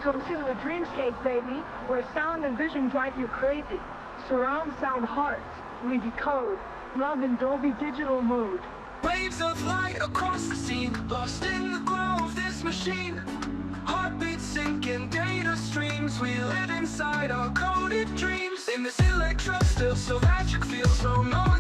Welcome to the dreamscape, baby, where sound and vision drive you crazy. Surround sound hearts, we decode, love in Dolby Digital mode. Waves of light across the scene, lost in the glow of this machine. Heartbeats sinking, data streams, we live inside our coded dreams. In this electro still so magic feels no more